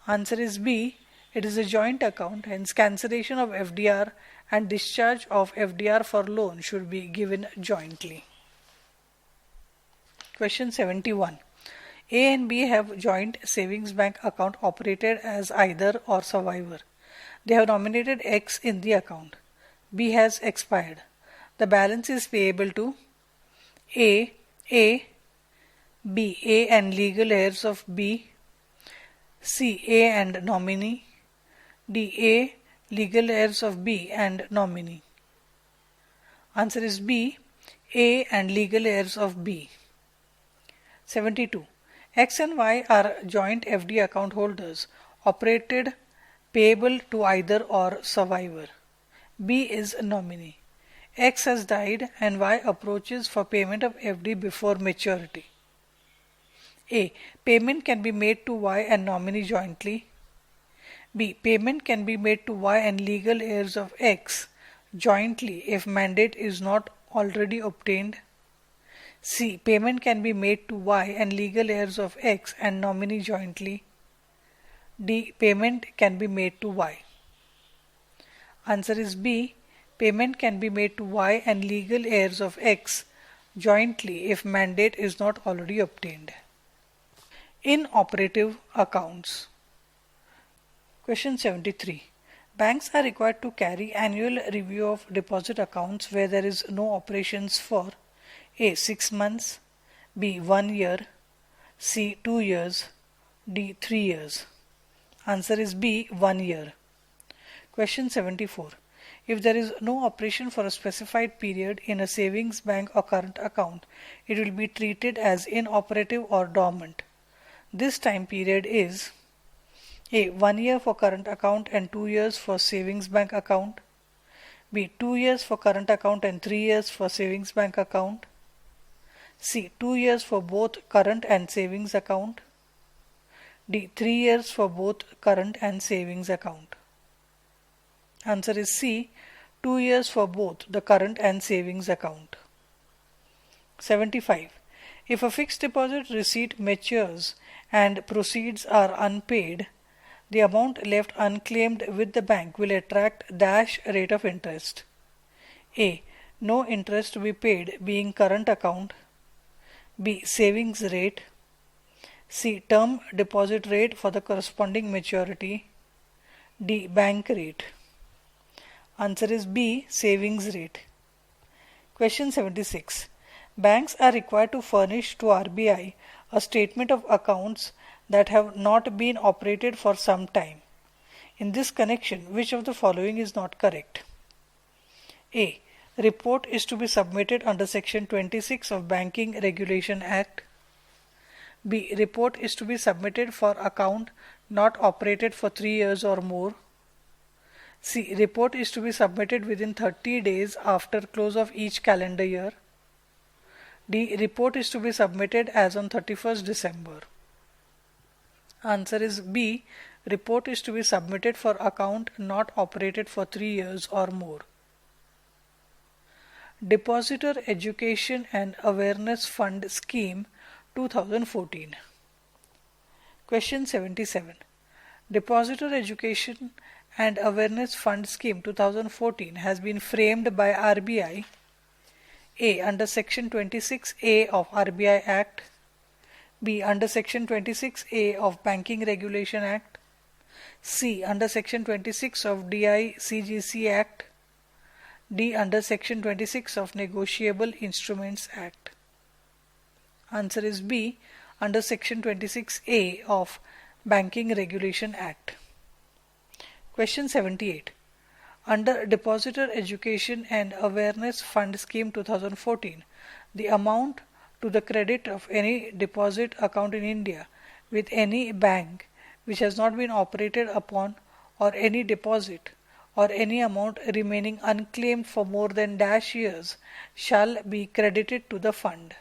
Answer is B. It is a joint account, hence cancellation of FDR and discharge of FDR for loan should be given jointly. Question 71. A and B have joint savings bank account operated as either or survivor. They have nominated X in the account. B has expired. The balance is payable to A, B, A and legal heirs of B, C. A and nominee, D. A. legal heirs of B and nominee. Answer is B. A and legal heirs of B. 72. X and Y are joint FD account holders operated payable to either or survivor. B is a nominee. X has died and Y approaches for payment of FD before maturity. A. Payment can be made to Y and nominee jointly. B. Payment can be made to Y and legal heirs of X jointly if mandate is not already obtained. C. Payment can be made to Y and legal heirs of X and nominee jointly. D. Payment can be made to Y. Answer is B. Payment can be made to Y and legal heirs of X jointly if mandate is not already obtained. Inoperative accounts. Question 73. Banks are required to carry annual review of deposit accounts where there is no operations for A. 6 months, B. 1 year, C. 2 years, D. 3 years. Answer is B. 1 year. Question 74. If there is no operation for a specified period in a savings bank or current account, it will be treated as inoperative or dormant. This time period is A. 1 year for current account and 2 years for savings bank account. B. 2 years for current account and 3 years for savings bank account. C. 2 years for both current and savings account. D. 3 years for both current and savings account. Answer is C. 2 years for both the current and savings account. 75. If a fixed deposit receipt matures and proceeds are unpaid, the amount left unclaimed with the bank will attract dash rate of interest. A. No interest to be paid being current account. B. Savings rate. C. Term deposit rate for the corresponding maturity. D. Bank rate. Answer is B. Savings rate. Question 76. Banks are required to furnish to RBI a statement of accounts that have not been operated for some time. In this connection, which of the following is not correct? A. Report is to be submitted under Section 26 of Banking Regulation Act. B. Report is to be submitted for account not operated for 3 years or more. C. Report is to be submitted within 30 days after close of each calendar year. D. Report is to be submitted as on 31st December. Answer is B. Report is to be submitted for account not operated for 3 years or more. Depositor Education and Awareness Fund Scheme 2014. Question 77. Depositor Education and Awareness Fund Scheme 2014 has been framed by RBI A. Under Section 26A of RBI Act, B. Under Section 26A of Banking Regulation Act, C. Under Section 26 of DICGC Act, D. Under Section 26 of Negotiable Instruments Act. Answer is B. Under Section 26A of Banking Regulation Act. Question 78. Under Depositor Education and Awareness Fund Scheme 2014, the amount to the credit of any deposit account in India with any bank which has not been operated upon, or any deposit or any amount remaining unclaimed for more than -years shall be credited to the fund.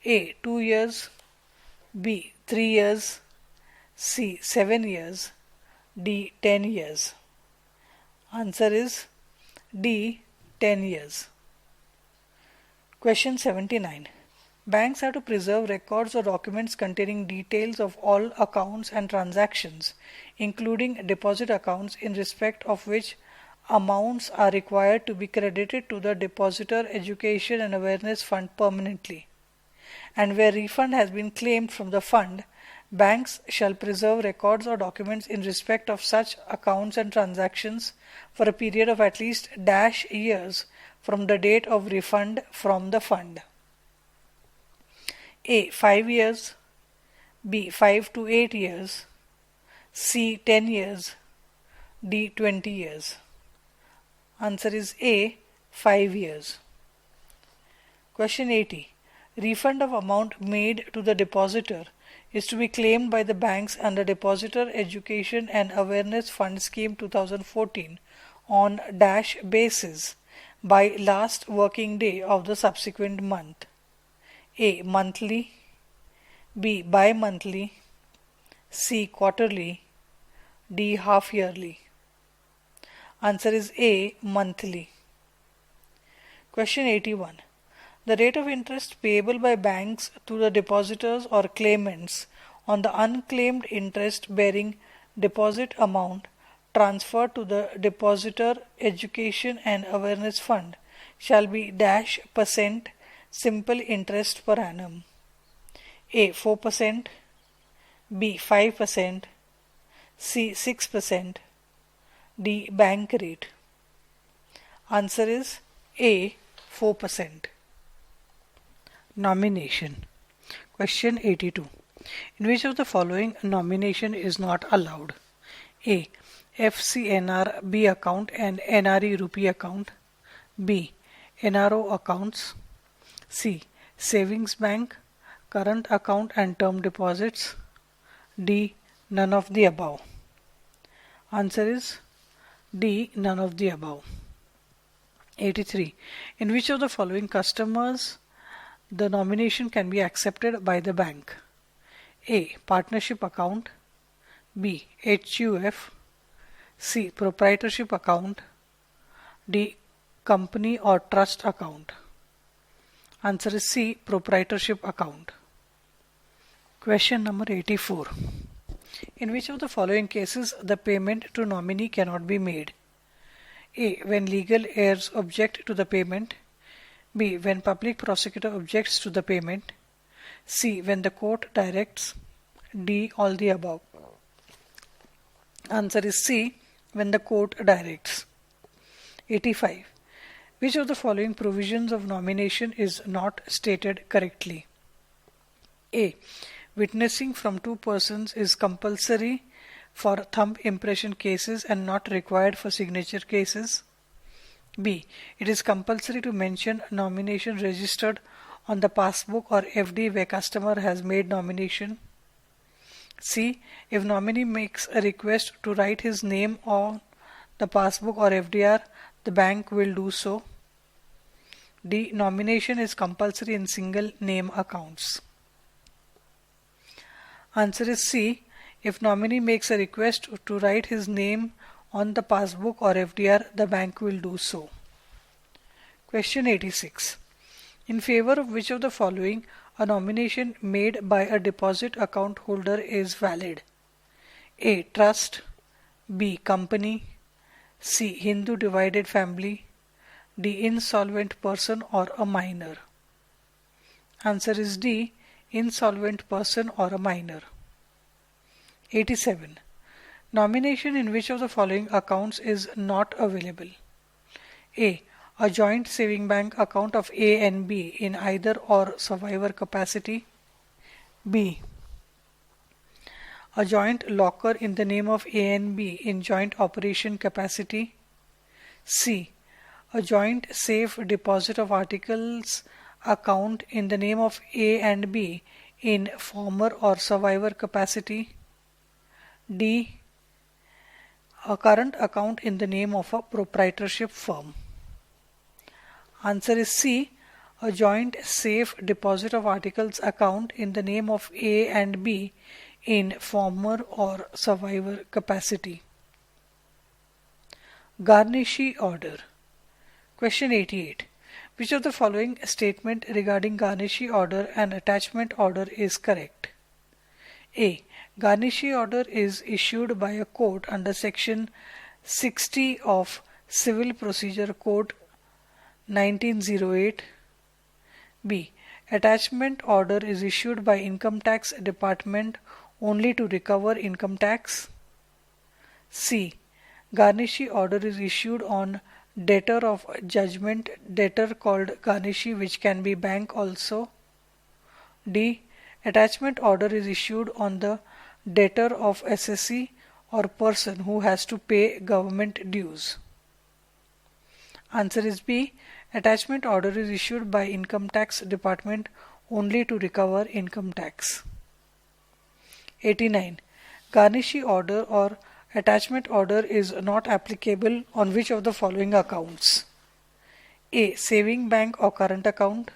A. 2 years, B. 3 years, C. 7 years, D. 10 years. Answer is D. 10 years. Question 79. Banks have to preserve records or documents containing details of all accounts and transactions, including deposit accounts, in respect of which amounts are required to be credited to the Depositor Education and Awareness Fund permanently. And where refund has been claimed from the fund, banks shall preserve records or documents in respect of such accounts and transactions for a period of at least -years from the date of refund from the fund. A. 5 years, B. 5 to 8 years, C. 10 years, D. 20 years. Answer is A. 5 years. Question 80. Refund of amount made to the depositor is to be claimed by the banks under Depositor Education and Awareness Fund Scheme 2014 on basis by last working day of the subsequent month. A. Monthly, B. Bi-monthly, C. Quarterly, D. Half-yearly. Answer is A. Monthly. Question 81. The rate of interest payable by banks to the depositors or claimants on the unclaimed interest-bearing deposit amount transferred to the Depositor Education and Awareness Fund shall be %, simple interest per annum. A. 4%, B. 5%, C. 6%, D. Bank rate. Answer is A. 4%. Nomination. Question 82. In which of the following nomination is not allowed? A. FCNR-B account and NRE rupee account, B. NRO accounts, C. Savings bank, current account and term deposits, D. None of the above. Answer is D. None of the above. 83. In which of the following customers the nomination can be accepted by the bank? A. Partnership account, B. HUF, C. Proprietorship account, D. Company or trust account. Answer is C. Proprietorship account. Question number 84. In which of the following cases the payment to nominee cannot be made? A. When legal heirs object to the payment, B. When public prosecutor objects to the payment, C. When the court directs, D. All the above. Answer is C. When the court directs. 85. Which of the following provisions of nomination is not stated correctly? A. Witnessing from 2 persons is compulsory for thumb impression cases and not required for signature cases. B. It is compulsory to mention nomination registered on the passbook or FD where customer has made nomination. C. If nominee makes a request to write his name on the passbook or FDR, the bank will do so. D. Nomination is compulsory in single name accounts. Answer is C. If nominee makes a request to write his name on the passbook or FDR, the bank will do so. Question 86. In favor of which of the following a nomination made by a deposit account holder is valid? A. Trust. B. Company. C. Hindu divided family. D. Insolvent person or a minor. Answer is D. Insolvent person or a minor. 87. Nomination in which of the following accounts is not available? A. A joint saving bank account of A and B in either or survivor capacity. B. A joint locker in the name of A and B in joint operation capacity. C. A joint safe deposit of articles account in the name of A and B in former or survivor capacity. D. A current account in the name of a proprietorship firm. Answer is C. A joint safe deposit of articles account in the name of A and B in former or survivor capacity. Garnishee order. Question 88. Which of the following statement regarding garnishee order and attachment order is correct? A. Garnishee order is issued by a court under section 60 of Civil Procedure Code 1908. B. Attachment order is issued by Income Tax Department only to recover income tax. C. Garnishee order is issued on debtor of judgment debtor called garnishee, which can be bank also. D. Attachment order is issued on the debtor of SSC or person who has to pay government dues. Answer is B. Attachment order is issued by Income Tax Department only to recover income tax. 89. Garnishee order or attachment order is not applicable on which of the following accounts? A. Saving bank or current account.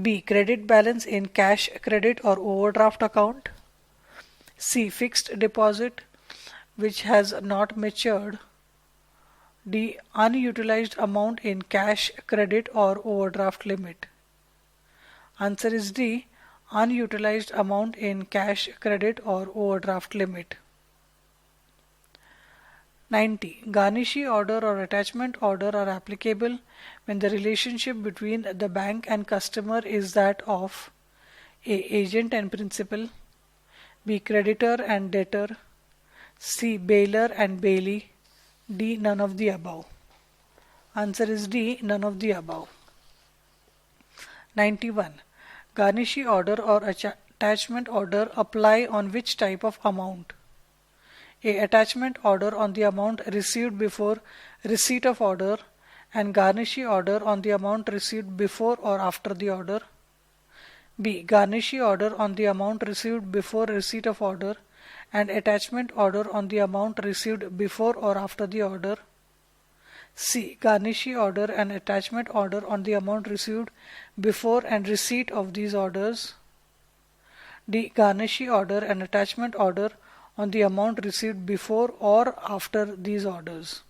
B. Credit balance in cash, credit or overdraft account. C. Fixed deposit which has not matured. D. Unutilized amount in cash, credit or overdraft limit. Answer is D. Unutilized amount in cash, credit or overdraft limit. 90. Garnishee order or attachment order are applicable when the relationship between the bank and customer is that of A. Agent and principal. B. Creditor and debtor. C. Bailer and bailee. D. None of the above. Answer is D. None of the above. 91. Garnishee order or attachment order apply on which type of amount? A. Attachment order on the amount received before receipt of order and garnishee order on the amount received before or after the order. B. Garnishee order on the amount received before receipt of order and attachment order on the amount received before or after the order. C. Garnishee order and attachment order on the amount received before and receipt of these orders. D. Garnishee order and attachment order on the amount received before or after these orders.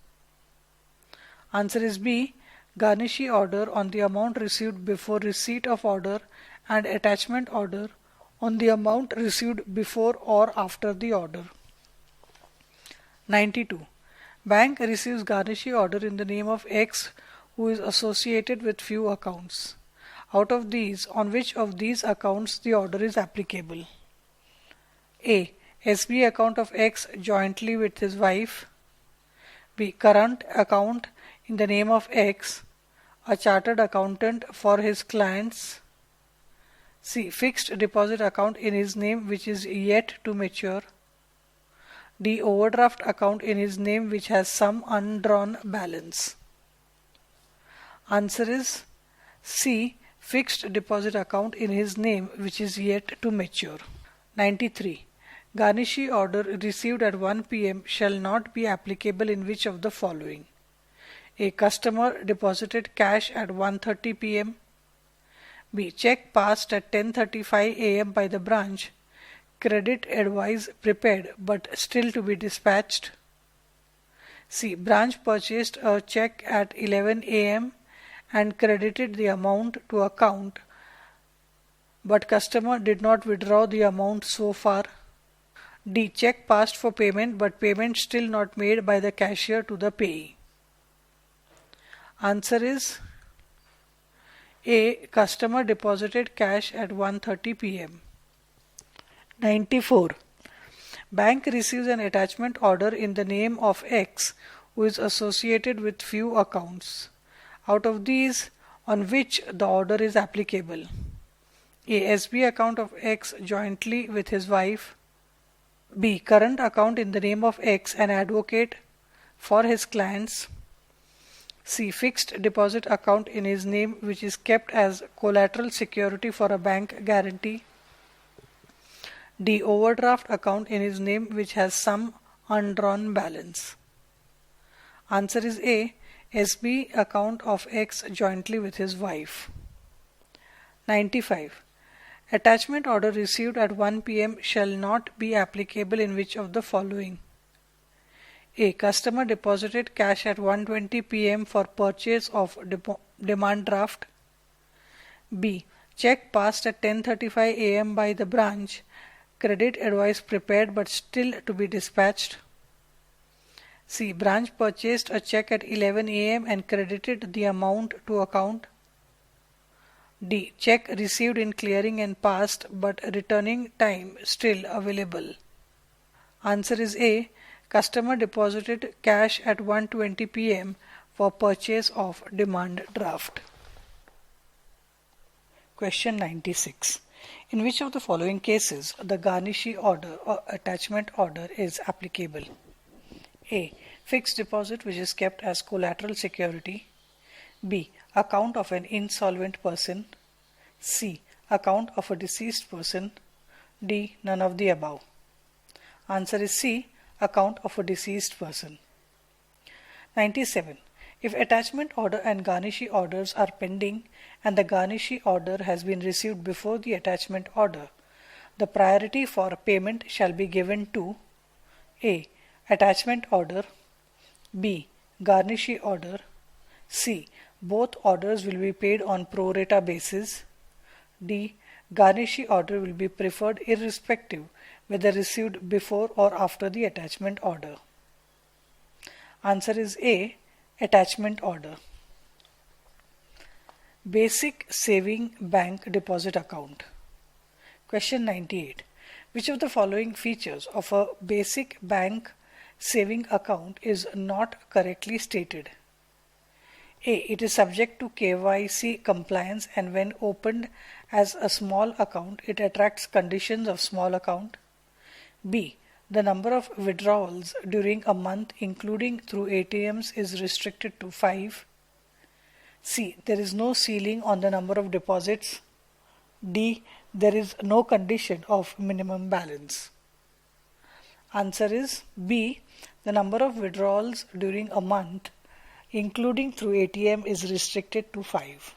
Answer is B. Garnishee order on the amount received before receipt of order and attachment order on the amount received before or after the order. 92. Bank receives garnishee order in the name of X who is associated with few accounts. Out of these, on which of these accounts the order is applicable? A. SB account of X jointly with his wife. B. Current account in the name of X, a chartered accountant for his clients. C. Fixed deposit account in his name which is yet to mature. D. Overdraft account in his name which has some undrawn balance. Answer is C. Fixed deposit account in his name which is yet to mature. 93. Garnishee order received at 1 p.m. shall not be applicable in which of the following? A. Customer deposited cash at 1:30 p.m. B. Check passed at 10:35 a.m. by the branch. Credit advice prepared but still to be dispatched. C. Branch purchased a check at 11 a.m. and credited the amount to account, but customer did not withdraw the amount so far. D. Check passed for payment but payment still not made by the cashier to the payee. Answer is A. Customer deposited cash at 1:30 p.m. 94. Bank receives an attachment order in the name of X who is associated with few accounts. Out of these, on which the order is applicable? A. SB account of X jointly with his wife. B. Current account in the name of X, an advocate for his clients. C. Fixed deposit account in his name which is kept as collateral security for a bank guarantee. D. Overdraft account in his name which has some undrawn balance. Answer is A. SB account of X jointly with his wife. 95. Attachment order received at 1 p.m. shall not be applicable in which of the following? A. Customer deposited cash at 1:20 p.m. for purchase of demand draft. B. Check passed at 10:35 a.m. by the branch. Credit advice prepared but still to be dispatched. C. Branch purchased a check at 11 a.m. and credited the amount to account. D. Check received in clearing and passed but returning time still available. Answer is A. Customer deposited cash at 1:20 p.m. for purchase of demand draft. Question 96. In which of the following cases the garnishee order or attachment order is applicable? A. Fixed deposit which is kept as collateral security. B. Account of an insolvent person. C. Account of a deceased person. D. None of the above. Answer is C. Account of a deceased person. 97. If attachment order and garnishee orders are pending and the garnishee order has been received before the attachment order, the priority for payment shall be given to A. Attachment order. B. Garnishee order. C. Both orders will be paid on pro rata basis. D. Garnishee order will be preferred irrespective whether received before or after the attachment order. Answer is A. Attachment order. Basic Saving Bank Deposit Account. Question 98. Which of the following features of a basic bank saving account is not correctly stated? A. It is subject to KYC compliance and when opened as a small account, it attracts conditions of small account. B. The number of withdrawals during a month including through ATMs is restricted to 5. C. There is no ceiling on the number of deposits. D. There is no condition of minimum balance. Answer is B. The number of withdrawals during a month including through ATM is restricted to 5.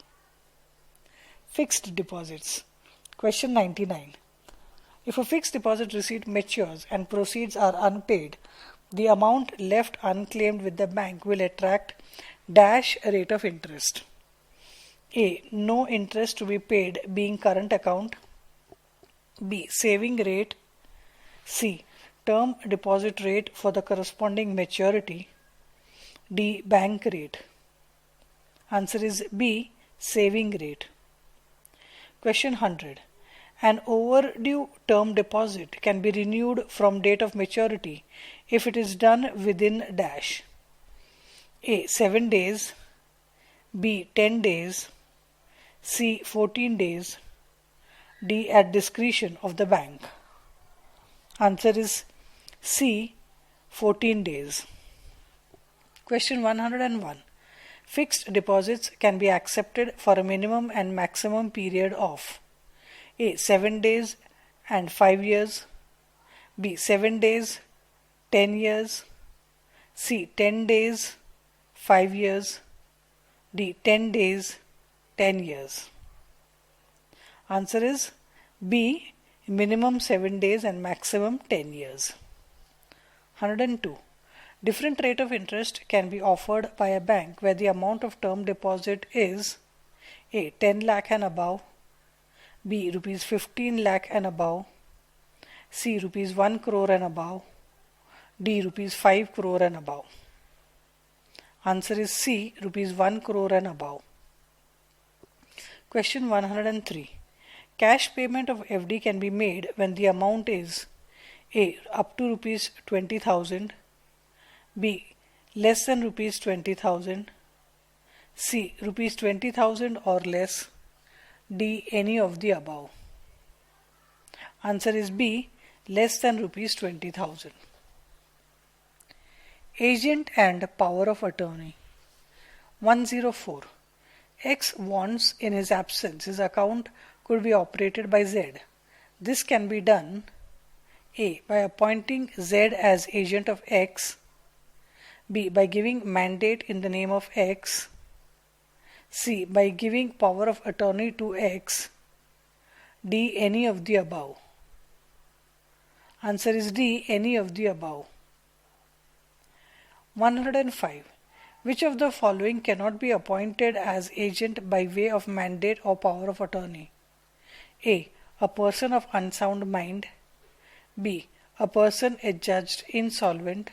Fixed deposits. Question 99. If a fixed deposit receipt matures and proceeds are unpaid, the amount left unclaimed with the bank will attract dash rate of interest. A. No interest to be paid being current account. B. Saving rate. C. Term deposit rate for the corresponding maturity. D. Bank rate. Answer is B. Saving rate. Question 100. An overdue term deposit can be renewed from date of maturity if it is done within dash. A. 7 days. B. 10 days. C. 14 days. D. At discretion of the bank. Answer is C. 14 days. Question 101. Fixed deposits can be accepted for a minimum and maximum period of A. 7 days and 5 years, B. 7 days, 10 years, C. 10 days, 5 years, D. 10 days, 10 years. Answer is B. Minimum 7 days and maximum 10 years. 102. Different rate of interest can be offered by a bank where the amount of term deposit is A. 10 lakh and above, B. Rupees 15 lakh and above, C. Rupees 1 crore and above, D. Rupees 5 crore and above. Answer is C. Rupees 1 crore and above. Question 103. Cash payment of FD can be made when the amount is A. Up to rupees 20,000, B. Less than rupees 20,000, C. Rupees 20,000 or less, D. Any of the above. Answer is B. Less than rupees 20,000. Agent and power of attorney. 104. X wants in his absence his account could be operated by Z. This can be done A. By appointing Z as agent of X, B. By giving mandate in the name of X, C. By giving power of attorney to X, D. Any of the above. Answer is D. Any of the above. 105. Which of the following cannot be appointed as agent by way of mandate or power of attorney? A. A person of unsound mind, B. A person adjudged insolvent,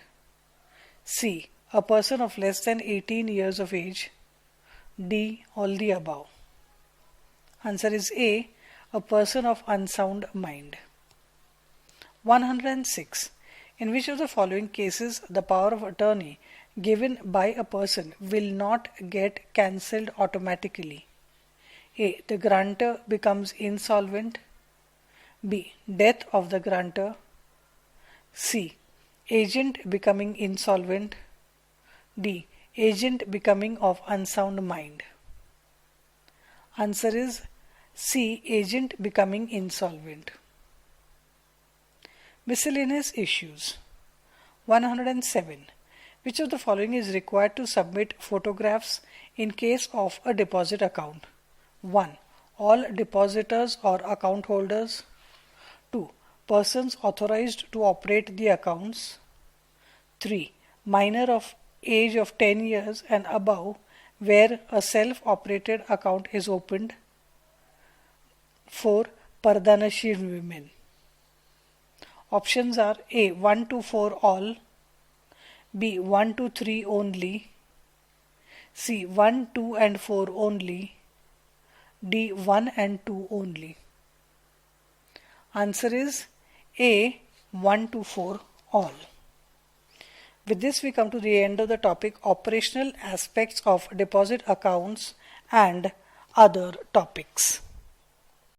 C. A person of less than 18 years of age, D. All the above. Answer is A. A person of unsound mind. 106. In which of the following cases the power of attorney given by a person will not get cancelled automatically? A. The grantor becomes insolvent, B. Death of the grantor, C. Agent becoming insolvent, D. Agent becoming of unsound mind. Answer is C. Agent becoming insolvent. Miscellaneous issues. 107. Which of the following is required to submit photographs in case of a deposit account? 1. All depositors or account holders. 2. Persons authorized to operate the accounts. 3. Minor of age of 10 years and above where a self-operated account is opened. 4. Pardanashil women. Options are A. 1 to 4 all, B. 1 to 3 only, C. 1, 2 and 4 only, D. 1 and 2 only. Answer is A. 1 to 4 all. With this we come to the end of the topic operational aspects of deposit accounts and other topics.